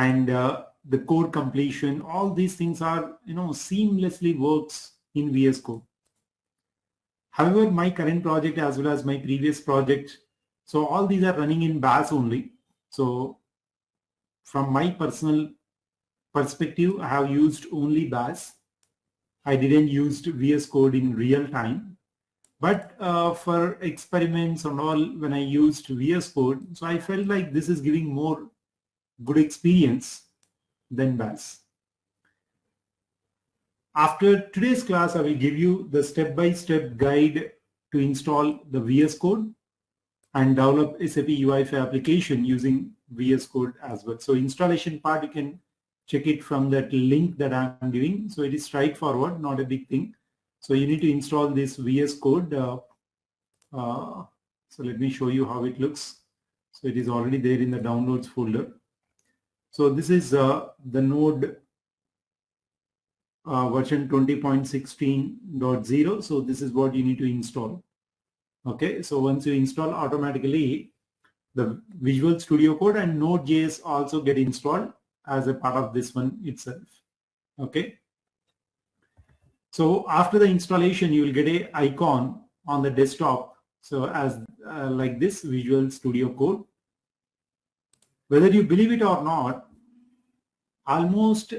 and the code completion, all these things are, seamlessly works in VS Code. However, my current project as well as my previous project, so all these are running in Bash only. So from my personal perspective, I have used only Bash. I didn't use VS Code in real time. But for experiments and all, when I used VS Code, so I felt like this is giving more good experience than Bash. After today's class, I will give you the step-by-step guide to install the VS Code and develop SAP UI5 application using VS Code as well. So installation part, you can check it from that link that I'm giving. So it is straightforward, not a big thing. So you need to install this VS Code. So let me show you how it looks. So it is already there in the downloads folder. So this is the node version 20.16.0. So this is what you need to install. Okay, so once you install, automatically the Visual Studio Code and Node.js also get installed as a part of this one itself. Okay. So after the installation, you will get an icon on the desktop. So as like this Visual Studio Code. Whether you believe it or not, almost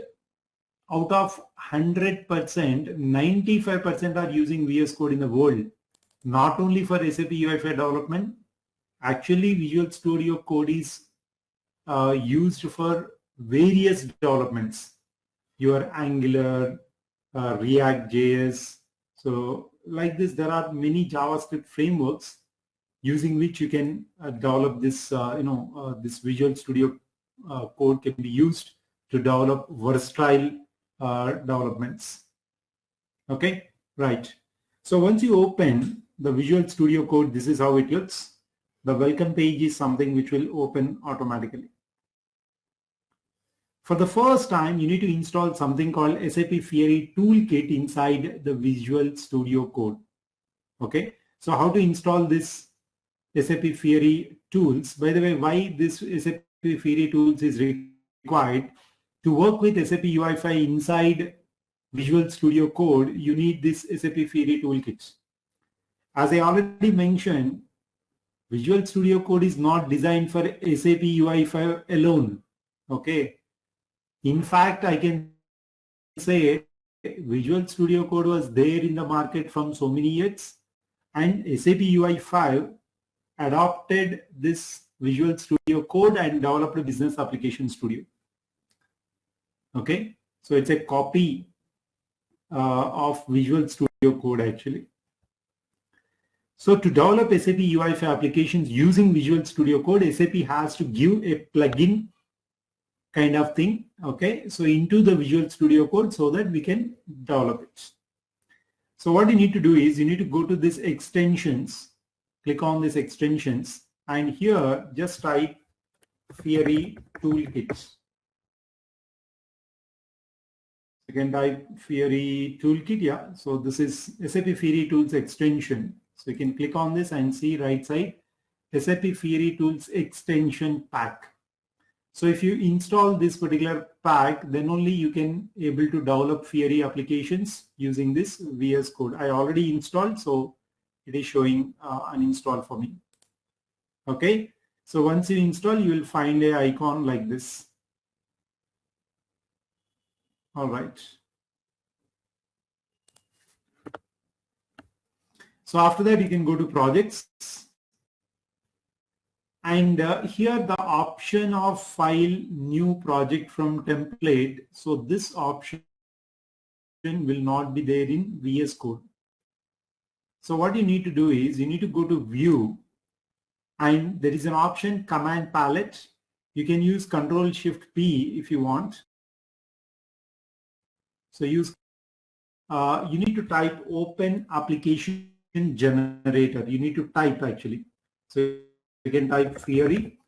out of 100%, 95% are using VS Code in the world. Not only for SAP UI5 development, actually Visual Studio Code is used for various developments. Your Angular, React.js. So like this, there are many JavaScript frameworks using which you can develop this, this Visual Studio Code can be used to develop versatile developments. Okay, right. So once you open the Visual Studio Code, this is how it looks. The welcome page is something which will open automatically. For the first time, you need to install something called SAP Fiori Toolkit inside the Visual Studio Code. Okay, so how to install this SAP Fiori tools? By the way, why this SAP Fiori tools is required? To work with SAP UI5 inside Visual Studio Code, you need this SAP Fiori toolkit. As I already mentioned, Visual Studio Code is not designed for SAP UI5 alone. Okay. In fact, I can say Visual Studio Code was there in the market from so many years, and SAP UI5 adopted this Visual Studio Code and developed a Business Application Studio. Okay, so it's a copy of Visual Studio Code actually. So to develop SAP UI5 applications using Visual Studio Code, SAP has to give a plugin kind of thing, okay, so into the Visual Studio Code so that we can develop it. So what you need to do is you need to go to this extensions, click on this extensions, and here just type Fiori Toolkit. You can type Fiori Toolkit, yeah. So this is SAP Fiori Tools extension. So you can click on this and see right side, SAP Fiori Tools extension pack. So if you install this particular pack, then only you can able to develop Fiori applications using this VS Code. I already installed, so it is showing uninstall for me. Okay, so once you install, you will find an icon like this. All right. So after that, you can go to projects. And here the option of file new project from template. So this option will not be there in VS Code. So what you need to do is you need to go to view, and there is an option command palette. You can use Ctrl+Shift+P if you want. So use you need to type open application generator. You need to type actually. So you can type Fiori.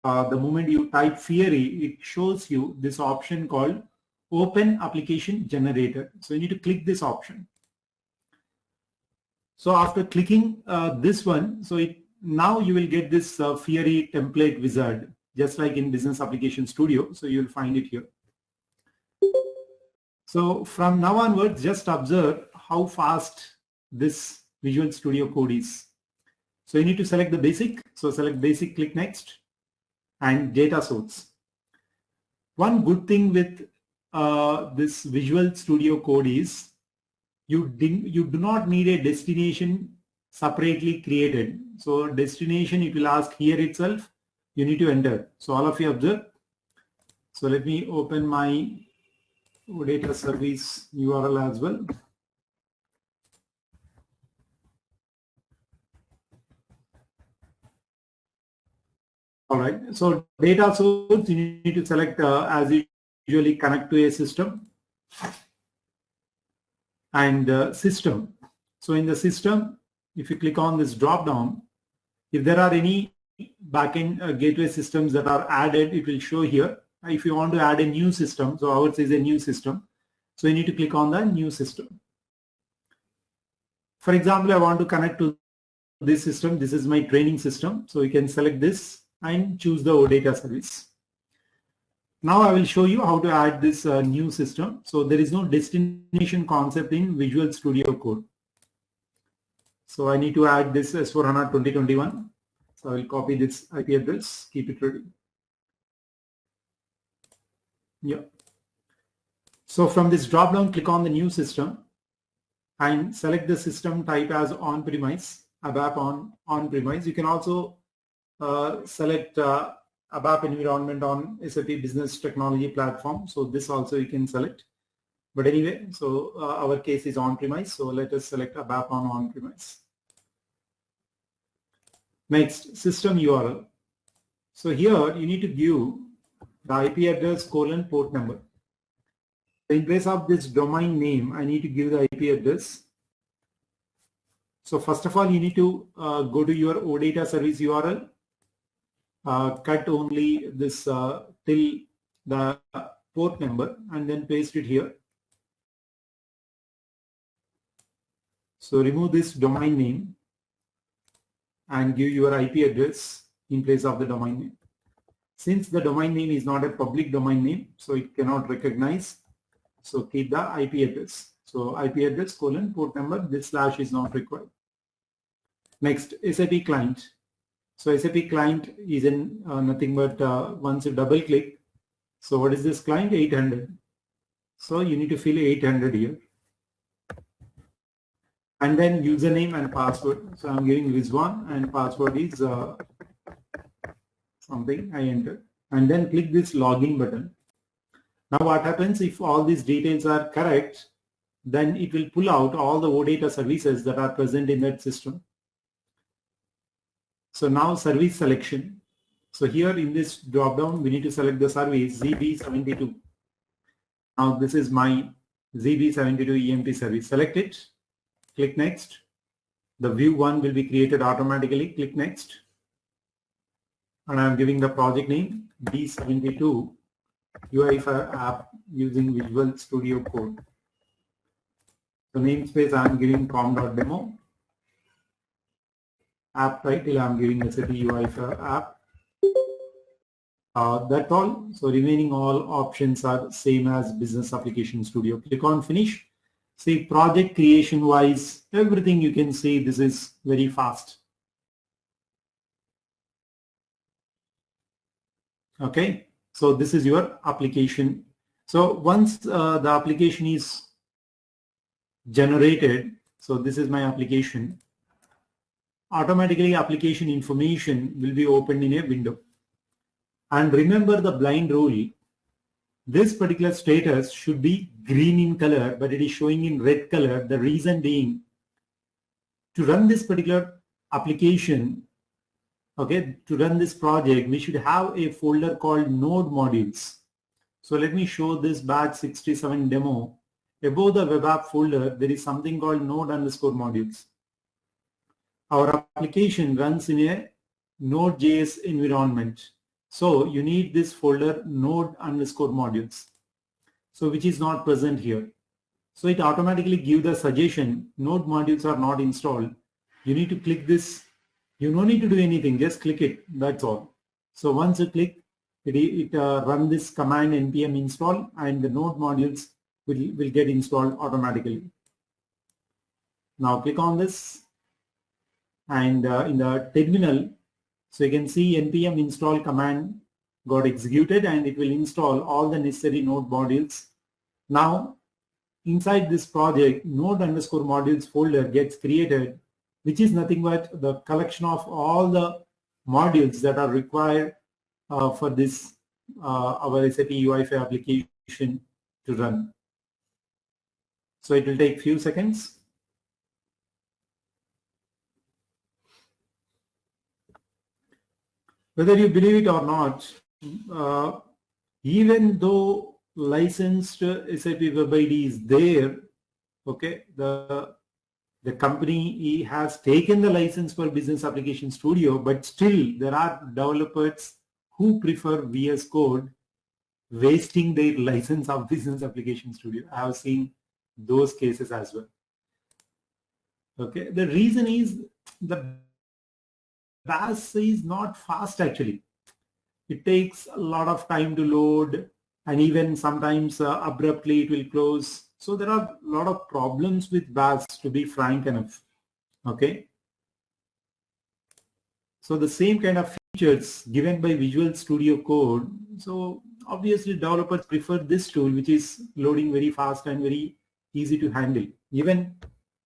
The moment you type Fiori, it shows you this option called open application generator. So you need to click this option. So after clicking this one, so now you will get this Fiori template wizard. just like in Business Application Studio. So you'll find it here. So from now onwards, just observe how fast this Visual Studio Code is. So you need to select the basic. So select basic, click next, and data source. One good thing with this Visual Studio Code is you do not need a destination separately created. So destination, it will ask here itself, you need to enter. So all of you observe. So let me open my data service URL as well. All right, so data source, you need to select as usually connect to a system, and system. So in the system, if you click on this drop down, if there are any backend gateway systems that are added, it will show here. If you want to add a new system, so ours is a new system, so you need to click on the new system. For example, I want to connect to this system. This is my training system, so you can select this and choose the OData service. Now I will show you how to add this new system. So there is no destination concept in Visual Studio Code. So I need to add this S4HANA 2021. So I will copy this IP address, keep it ready. Yeah. So from this drop down, click on the new system and select the system type as on-premise, ABAP on-premise. You can also select ABAP environment on SAP Business Technology Platform. So this also you can select. But anyway, so our case is on-premise. So let us select ABAP on-premise. Next, system URL. So here you need to give the IP address : port number. In place of this domain name, I need to give the IP address. So first of all, you need to go to your OData service URL. Cut only this till the port number and then paste it here. So remove this domain name and give your IP address in place of the domain name. Since the domain name is not a public domain name, so it cannot recognize. So keep the IP address. So IP address : port number, this slash is not required. Next, SAP client. So SAP client is in nothing but once you double click. So what is this client? 800. So you need to fill 800 here. And then username and password. So I'm giving Rizwan and password is something I entered. And then click this login button. Now what happens if all these details are correct, then it will pull out all the OData services that are present in that system. So now service selection. So here in this drop down, we need to select the service ZB72. Now this is my ZB72 EMP service. Select it, click next. The view 1 will be created automatically. Click next. And I'm giving the project name B72 UI5 app using Visual Studio Code. The namespace I'm giving com.demo. App title I'm giving SAP UI5 app. That's all. So remaining all options are same as Business Application Studio. Click on finish. See, project creation wise, everything you can see this is very fast. Okay, so this is your application. So once the application is generated, so this is my application, automatically application information will be opened in a window. And remember the blind rule, this particular status should be green in color, but it is showing in red color. The reason being, to run this particular application, okay, to run this project, we should have a folder called node modules. So let me show this batch 67 demo. Above the web app folder, there is something called node_modules. Our application runs in a Node.js environment. So you need this folder node_modules. So which is not present here. So it automatically gives the suggestion, node modules are not installed. You need to click this. You don't need to do anything, just click it, that's all. So once you click, it run this command npm install, and the node modules will get installed automatically. Now click on this, and in the terminal, so you can see npm install command got executed, and it will install all the necessary node modules. Now inside this project, node underscore modules folder gets created, which is nothing but the collection of all the modules that are required for this our SAP UI5 application to run. So it will take few seconds. Whether you believe it or not, even though licensed SAP Web IDE is there, okay, the company has taken the license for Business Application Studio, but still there are developers who prefer VS Code, wasting their license of Business Application Studio. I have seen those cases as well. Okay, the reason is the BAS is not fast actually. It takes a lot of time to load, and even sometimes abruptly it will close. So there are a lot of problems with BAS, to be frank enough. Okay. So the same kind of features given by Visual Studio Code. So obviously developers prefer this tool, which is loading very fast and very easy to handle. Even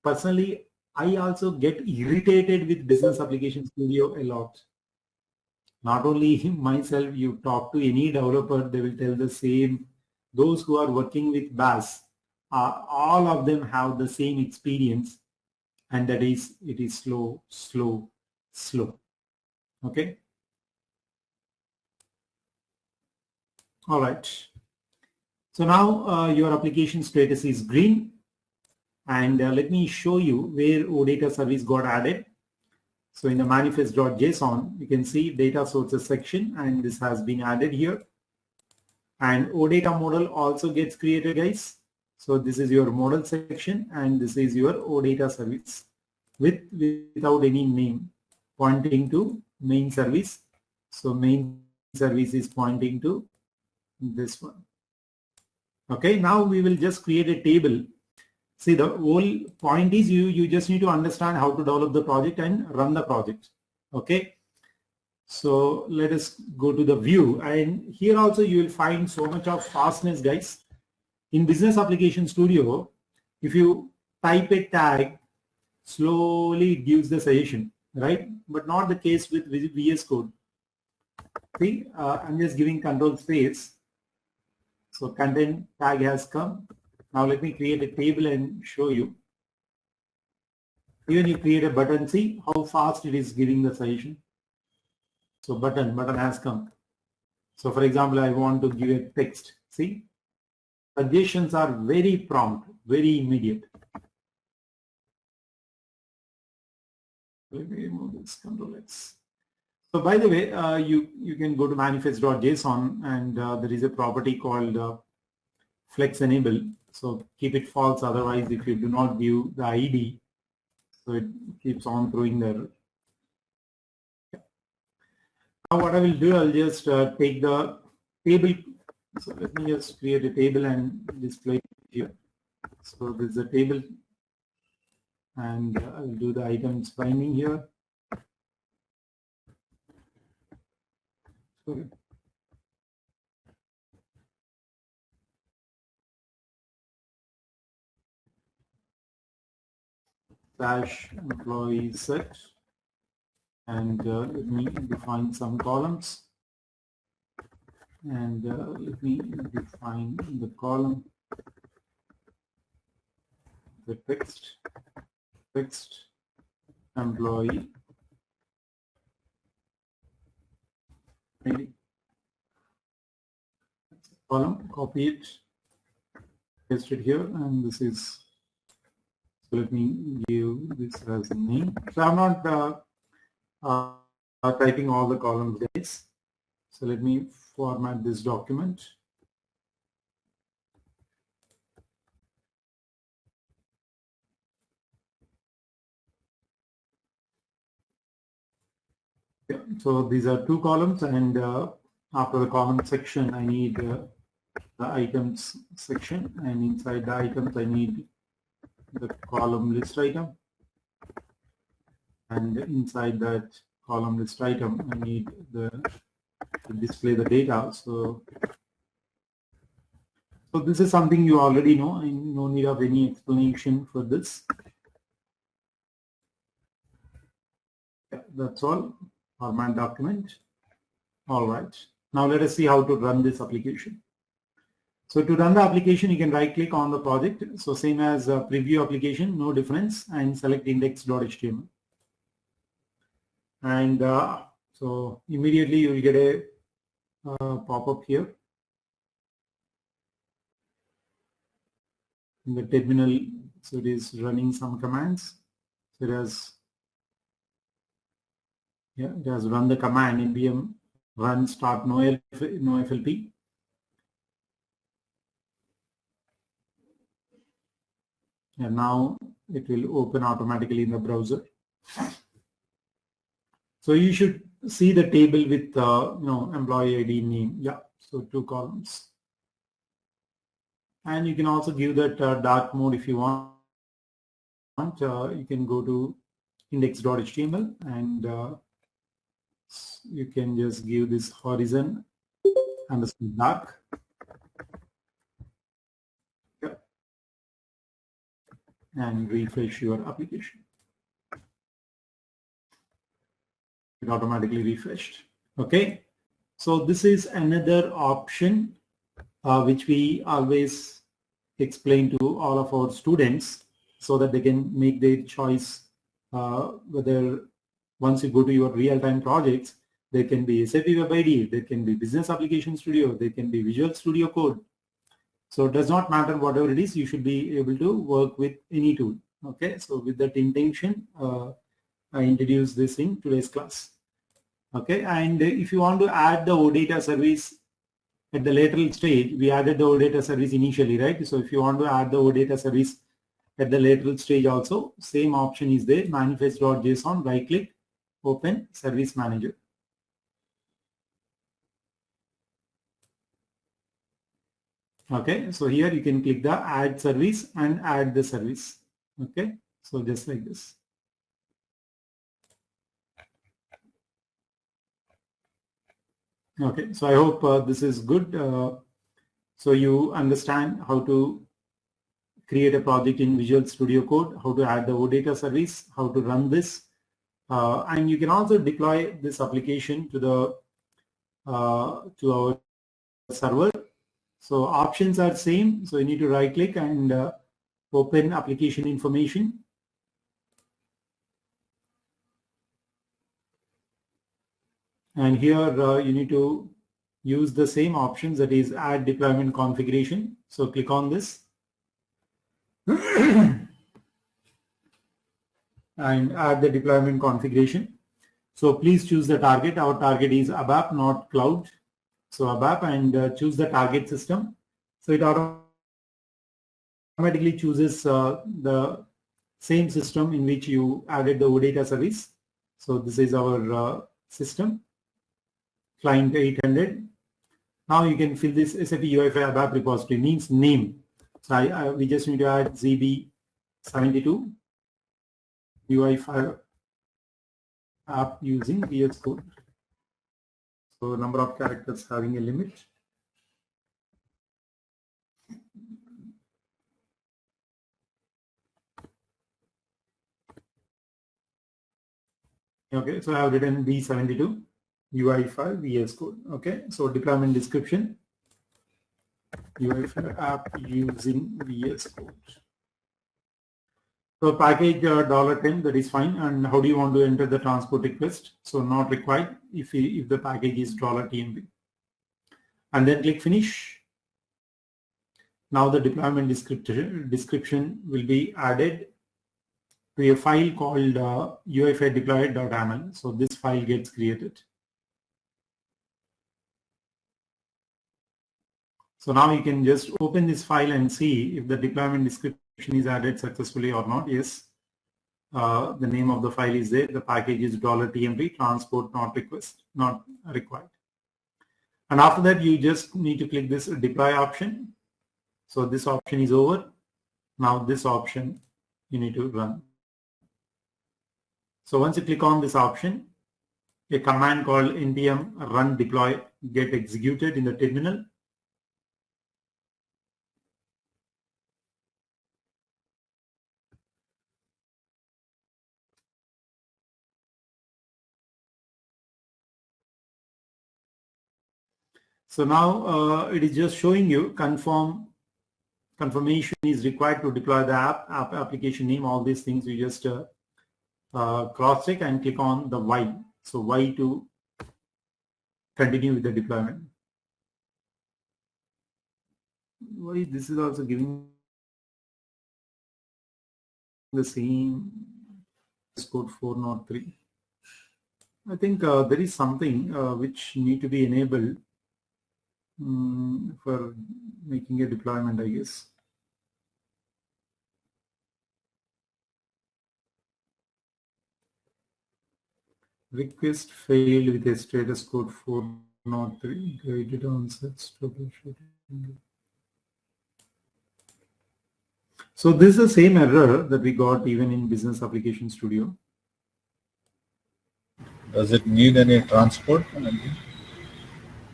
personally, I also get irritated with Business Application Studio a lot. Not only myself, you talk to any developer, they will tell the same. Those who are working with BAS, all of them have the same experience, and that is, it is slow, slow, slow. Okay. All right. So now your application status is green, and let me show you where OData service got added. So in the manifest.json, you can see data sources section, and this has been added here. And OData model also gets created, guys. So this is your model section, and this is your OData service without any name, pointing to main service. So main service is pointing to this one. Okay, now we will just create a table. See, the whole point is you just need to understand how to develop the project and run the project. Okay. So let us go to the view, and here also you will find so much of fastness, guys. In Business Application Studio, if you type a tag, slowly it gives the suggestion, right? But not the case with VS Code. See, I'm just giving control space. So content tag has come. Now let me create a table and show you. Even you create a button, see how fast it is giving the suggestion. So button has come. So for example, I want to give a text. See, suggestions are very prompt, very immediate. Let me remove this, Control X. So by the way, you can go to manifest.json, and there is a property called flex enable. So keep it false, otherwise if you do not view the ID, so it keeps on throwing the error. Now what I will do, I'll just take the table. So let me just create a table and display it here. So this is a table, and I'll do the items binding here. Okay. / employee set, and let me define some columns, and let me define the column, the text employee ID. Column, copy it, paste it here, and this is, so let me give this as a name. So I'm not typing all the columns, guys. So let me format this document. Yeah, so these are two columns, and After the column section, I need the items section, and inside the items, I need the column list item, and inside that column list item, I need to display the data. So this is something you already know, and no need of any explanation for this. Yeah, that's all. Format document. All right. Now let us see how to run this application. So to run the application, you can right click on the project. So same as a preview application, no difference, and select index.html. And so immediately you will get a pop-up here in the terminal. So it is running some commands. So it has run the command npm run start no FLP. And now it will open automatically in the browser. So you should see the table with employee ID, name. Yeah, so 2 columns. And you can also give that dark mode if you want. You can go to index.html and you can just give this horizon and the dark. Yeah. And refresh your application. It automatically refreshed. Okay. So this is another option which we always explain to all of our students so that they can make their choice whether once you go to your real-time projects, there can be SAP Web IDE, there can be Business Application Studio, there can be Visual Studio Code. So it does not matter whatever it is, you should be able to work with any tool. Okay, so with that intention, I introduced this in today's class. Okay, and if you want to add the OData service at the lateral stage, we added the OData service initially, right? So if you want to add the OData service at the lateral stage also, same option is there, manifest.json, right click, open service manager. Okay, so here you can click the add service and add the service. Okay, so just like this. Okay, so I hope this is good. So you understand how to create a project in Visual Studio Code, how to add the OData service, how to run this, and you can also deploy this application to the to our server. So options are same. So you need to right click and open application information. And here you need to use the same options, that is add deployment configuration. So click on this and add the deployment configuration. So please choose the target. Our target is ABAP, not cloud. So ABAP, and choose the target system. So it automatically chooses the same system in which you added the OData service. So this is our system, client 800. Now you can fill this SAP UI5 App repository, means name. So we just need to add ZB72 UI5 app using VS Code. So number of characters having a limit. Okay, so I have written B72 UI5 VS Code. Okay, so deployment description, UI5 app using VS Code. So package $10, that is fine. And how do you want to enter the transport request? So not required if the package is $TMB. And then click finish. Now the deployment description will be added to a file called UI5 deployed.yaml. So this file gets created. So now you can just open this file and see if the deployment description is added successfully or not. Yes, the name of the file is there. The package is $TMP, transport not required. And after that, you just need to click this deploy option. So this option is over. Now this option you need to run. So once you click on this option, a command called npm run deploy get executed in the terminal. So now it is just showing you confirmation is required to deploy the app application name, all these things. You just cross check and click on the Y. So Y to continue with the deployment. Why this is also giving the same code 403. I think there is something which need to be enabled for making a deployment, I guess. Request failed with a status code 403. Guided answers troubleshooting. So this is the same error that we got even in Business Application Studio. Does it need any transport?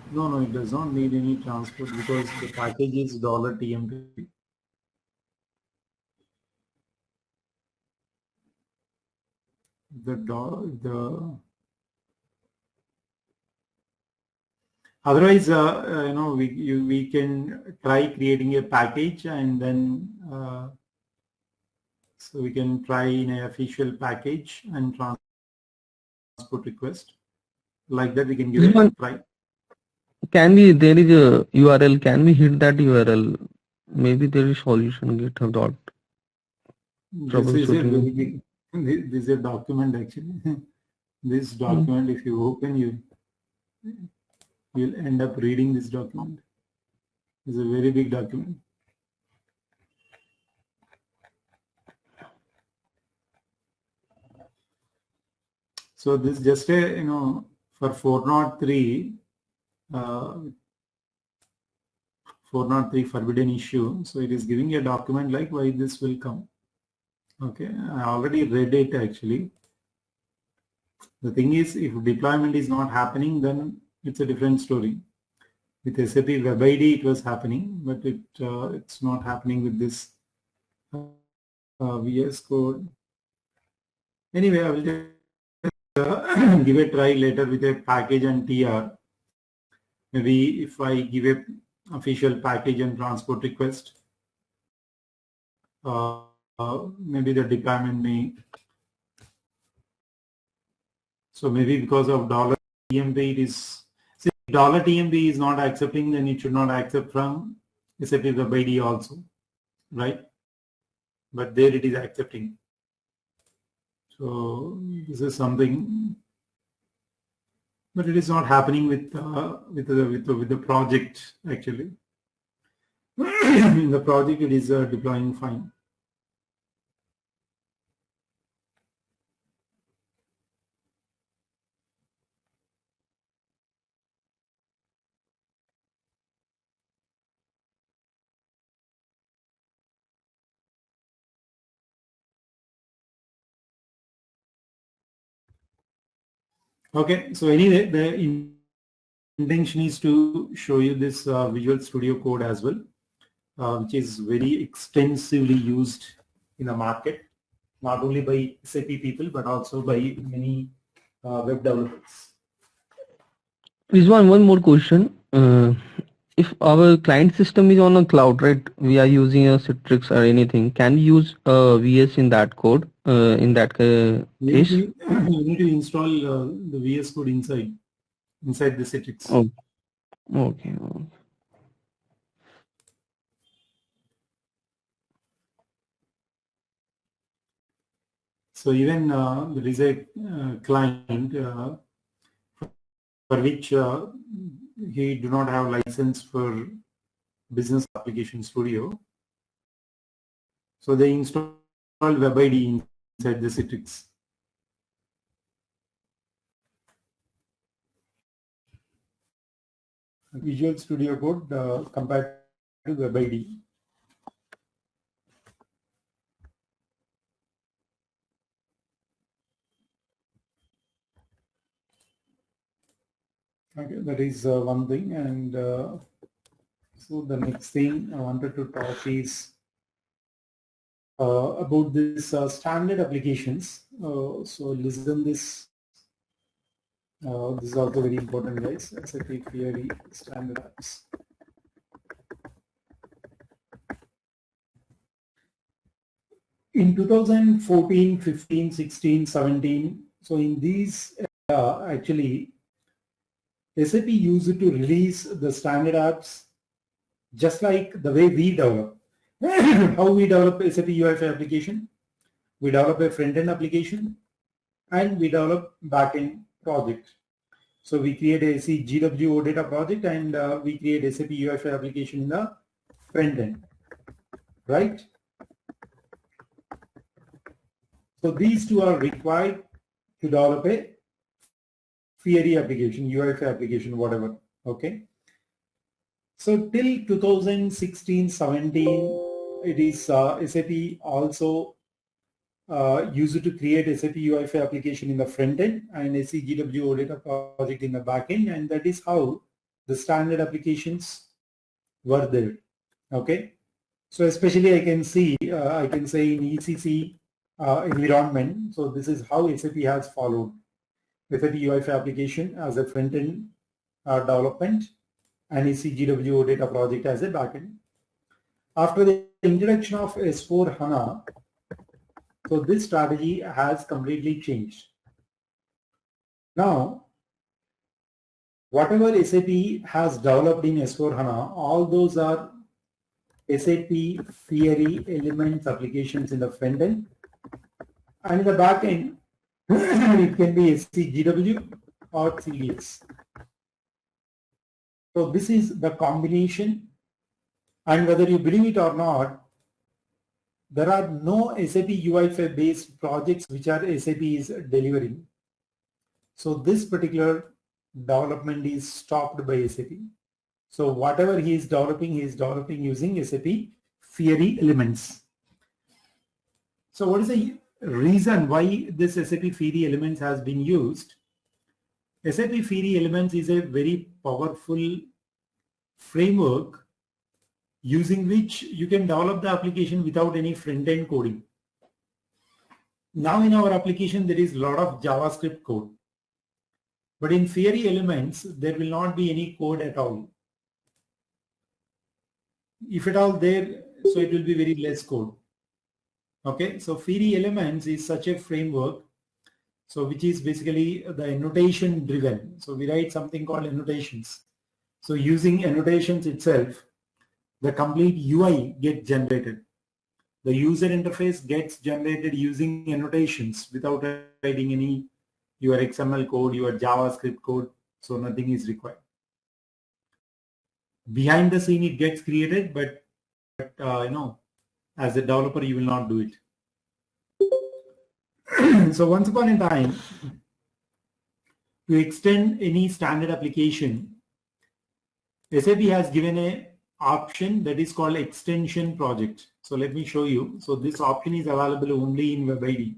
No, it does not need any transport because the package is $TMP. Otherwise, we can try creating a package and then so we can try in an official package and transport request. Like that, we can give a try. There is a URL, can we hit that URL? Maybe there is solution GitHub dot. This is a document actually. This document, if you open, you'll end up reading this document. It's a very big document. So this just a for 403 forbidden issue. So it is giving a document like why this will come. Okay, I already read it actually. The thing is, if deployment is not happening, then it's a different story. With SAP Web IDE, it was happening, but it's not happening with this VS Code. Anyway, I will just give a try later with a package and TR. Maybe if I give a official package and transport request, maybe the deployment may. So maybe because of $TMP, it is. See, $TMP is not accepting, then it should not accept from SAP Web IDE also, right? But there it is accepting. So this is something, but it is not happening with the project actually. In the project, it is deploying fine. Okay, so anyway, the intention is to show you this Visual Studio Code as well, which is very extensively used in the market, not only by SAP people, but also by many web developers. Rizwan, one more question. If our client system is on a cloud, right, we are using a Citrix or anything, can we use VS in that code, in that case? You need to install the VS Code inside the Citrix. Oh, okay. So even there is a client for which he do not have license for Business Application Studio. So they install Web IDE inside the Citrix. Visual Studio Code compared to Web IDE. Okay, that is one thing, and so the next thing I wanted to talk is about this standard applications. So listen this. This is also very important, guys. SAP Fiori standard apps. In 2014, 15, 16, 17, so in these actually SAP used to release the standard apps just like the way we develop. How we develop SAP UI5 application? We develop a front-end application and we develop back-end project. So we create a GWO data project and we create SAP UI5 application in the front-end, right? So these two are required to develop a Fiori application, UI5 application, whatever, okay? So till 2016-17, it is SAP also used to create SAP UI5 application in the front end and SCGWO data project in the back end, and that is how the standard applications were there. Okay, so especially I can say in ECC environment. So this is how SAP has followed SAP UI5 application as a front end development and SCGWO data project as a back end. After the introduction of S4HANA, so this strategy has completely changed. Now, whatever SAP has developed in S4HANA, all those are SAP Fiori elements applications in the front end, and in the back end, it can be SCGW or CDS. So this is the combination, and whether you believe it or not, there are no SAP UI5 based projects which are SAP is delivering. So this particular development is stopped by SAP. So whatever he is developing using SAP Fiori elements. So what is the reason why this SAP Fiori elements has been used? SAP Fiori elements is a very powerful framework using which you can develop the application without any front-end coding. Now in our application, there is a lot of JavaScript code. But in Fiori elements, there will not be any code at all. If at all there, so it will be very less code. Okay, so Fiori elements is such a framework, so which is basically the annotation driven. So we write something called annotations. So using annotations itself, the complete UI gets generated. The user interface gets generated using annotations without writing any your XML code, your JavaScript code, so nothing is required. Behind the scene it gets created, but you know, as a developer you will not do it. So once upon a time, to extend any standard application, SAP has given a option that is called extension project. So let me show you. So this option is available only in Web IDE.